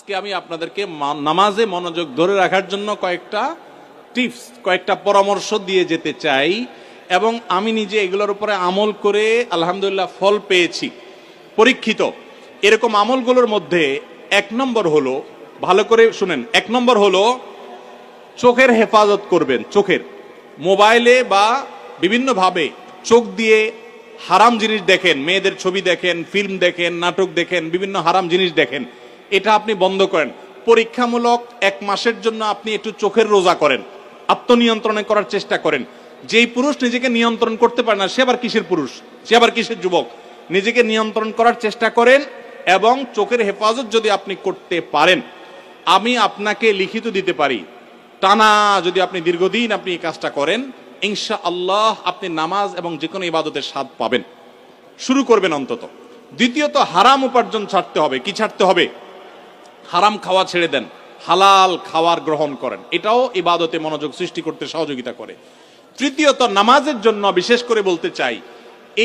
আজকে আমি আপনাদেরকে নামাজে মনোযোগ ধরে রাখার জন্য কয়েকটা টিপস, কয়েকটা পরামর্শ দিয়ে যেতে চাই, এবং আমি নিজে এগুলোর উপরে আমল করে আলহামদুলিল্লাহ ফল পেয়েছি, পরীক্ষিত। এরকম আমলগুলোর মধ্যে এক নম্বর হলো, ভালো করে শুনেন, এক নম্বর হলো চোখের হেফাজত করবেন। চোখের, মোবাইলে বা বিভিন্নভাবে চোখ দিয়ে হারাম জিনিস দেখেন, মেয়েদের ছবি দেখেন, ফিল্ম দেখেন, নাটক দেখেন, বিভিন্ন হারাম জিনিস দেখেন, এটা আপনি বন্ধ করেন। পরীক্ষামূলক 1 মাসের জন্য আপনি একটু চোখের রোজা করেন, আত্মনিয়ন্ত্রণে করার চেষ্টা করেন। যেই পুরুষ নিজেকে নিয়ন্ত্রণ করতে পারে না, সে আবার কিসের পুরুষ, সে আবার কিসের যুবক? নিজেকে নিয়ন্ত্রণ করার চেষ্টা করেন, এবং চোখের হেফাজত যদি আপনি করতে পারেন, আমি আপনাকে লিখিত দিতে পারি, টানা যদি আপনি দীর্ঘদিন আপনি এই কাজটা করেন, ইনশাআল্লাহ আপনি নামাজ এবং যে কোনো ইবাদতের স্বাদ পাবেন। শুরু করবেন অন্তত। দ্বিতীয়ত, হারাম উপার্জন ছাড়তে হবে। কি ছাড়তে হবে? হারাম খাওয়া ছেড়ে দেন, হালাল খাওয়ার গ্রহণ করেন, এটাও ইবাদতে মনোযোগ সৃষ্টি করতে সহযোগিতা করে। তৃতীয়ত, নামাজের জন্য বিশেষ করে বলতে চাই,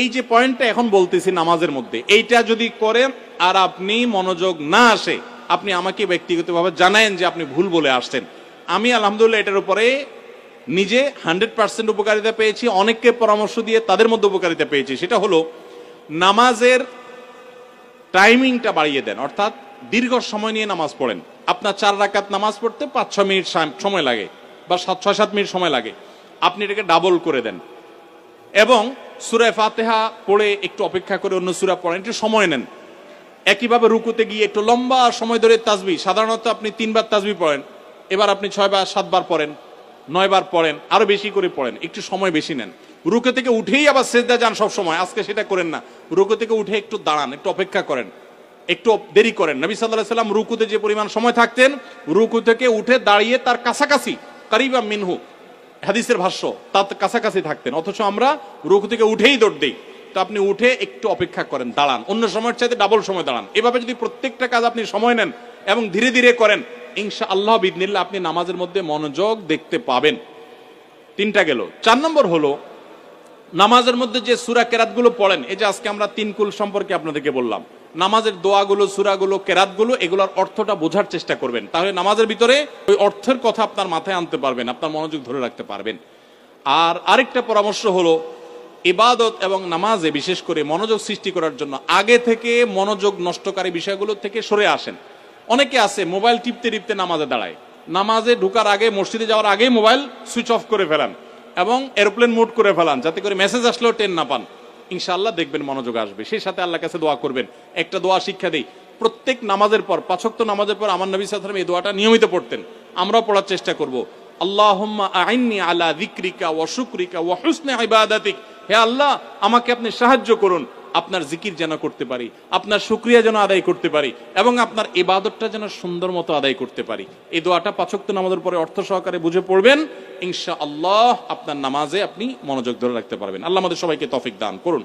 এই যে পয়েন্টটা এখন বলতেছি নামাজের মধ্যে, এইটা যদি করেন আর আপনি মনোযোগ না আসে, আপনি আমাকে ব্যক্তিগতভাবে জানায়েন যে আপনি ভুল বলে আসছেন। আমি আলহামদুলিল্লাহ এটার উপরে নিজে 100% উপকারিতা পেয়েছি, অনেককে পরামর্শ দিয়ে তাদের মধ্যে উপকারিতা পেয়েছি। সেটা হলো নামাজের টাইমিংটা বাড়িয়ে দেন, অর্থাৎ দীর্ঘ সময় নিয়ে নামাজ পড়েন। আপনার 4 রাকাত নামাজ পড়তে 5-6 মিনিট সময় লাগে, বা 6-7 মিনিট সময় লাগে, আপনি এটাকে ডাবল করে দেন, এবং সূরা ফাতিহা পড়ে একটু অপেক্ষা করে অন্য সূরা পড়েন, একটু সময় নেন। একইভাবে রুকুতে গিয়ে একটু লম্বা সময় ধরে তাসবিহ, সাধারণত আপনি 3 বার তাসবিহ পড়েন, এবার আপনি 6 বার 7 বার পড়েন, 9 বার পড়েন, আরো বেশি করে পড়েন, একটু সময় বেশি নেন। রুকু থেকে উঠেই আবার সিজদা যান সব সময়, আজকে সেটা করেন না। রুকু থেকে উঠে একটু দাঁড়ান, একটু অপেক্ষা করেন, একটু দেরি করেন। নবী সাল্লাল্লাহু আলাইহি ওয়াসাল্লাম রুকুতে যে পরিমাণ সময় থাকতেন, রুকু থেকে উঠে দাঁড়িয়ে তার কাছাকাছি, কারিবা মিনহু হাদিসের ভাষ্য, তার কাছাকাছি থাকতেন, অথচ আমরা রুকু থেকে উঠেই দৌড় দেই। তো আপনি উঠে একটু অপেক্ষা করেন, দাঁড়ান, অন্য সময়ের চাইতে ডাবল সময় দাঁড়ান। এভাবে যদি প্রত্যেকটা কাজ আপনি সময় নেন এবং ধীরে ধীরে করেন, ইনশাআল্লাহ বিইذনিল্লাহ আপনি নামাজের মধ্যে মনোযোগ দেখতে পাবেন। 3টা গেল। 4 নম্বর হলো, নামাজের মধ্যে যে সূরা কেরাতগুলো পড়েন, এই যে আজকে আমরা 3 কুল সম্পর্কে আপনাদেরকে বললাম, নামাজের দোয়াগুলো, সূরাগুলো, কেরাতগুলো, এগুলোর অর্থটা বোঝার চেষ্টা করবেন। তাহলে নামাজের ভিতরে ওই অর্থের কথা আপনার মাথায় আনতে পারবেন, আপনার মনোযোগ ধরে রাখতে পারবেন। আর আরেকটা পরামর্শ হলো, ইবাদত এবং নামাজে বিশেষ করে মনোযোগ সৃষ্টি করার জন্য আগে থেকে মনোযোগ নষ্টকারী বিষয়গুলো থেকে সরে আসেন। অনেকে আছে মোবাইল টিপতে টিপতে নামাজে দাঁড়ায়, নামাজে ঢোকার আগে, মসজিদে যাওয়ার আগে মোবাইল সুইচ অফ করে ফেলান এবং এরোপ্লেন মোড করে ফেলান, যাতে করে মেসেজ আসলেও টের না পান। ইনশাআল্লাহ দেখবেন মনোযোগ আসবে। সেই সাথে আল্লাহর কাছে দোয়া করবেন। একটা দোয়া শিক্ষা দেই, প্রত্যেক নামাজের পর, 5 ওয়াক্ত নামাজের পর আমার নবী সাল্লাল্লাহু আলাইহি ওয়াসাল্লাম এই দোয়াটা নিয়মিত পড়তেন, আমরাও পড়ার চেষ্টা করব। আল্লাহুম্মা আইন্নি আলা যিকরিকা ওয়া শুকরিকা ওয়া হুসনি ইবাদাতিক, হে আল্লাহ আমাকে আপনি সাহায্য করুন, আপনার জিকির যেন করতে পারি, আপনার শুকরিয়া যেন আদায় করতে পারি, এবং আপনার ইবাদতটা যেন সুন্দর মতো আদায় করতে পারি। এই দোয়াটা 5 ওয়াক্ত নামাজের পরে অর্থ সহকারে বুঝে পড়বেন, ইনশাআল্লাহ আপনার নামাজে আপনি মনোযোগ ধরে রাখতে পারবেন। আল্লাহ আমাদের সবাইকে তৌফিক দান করুন।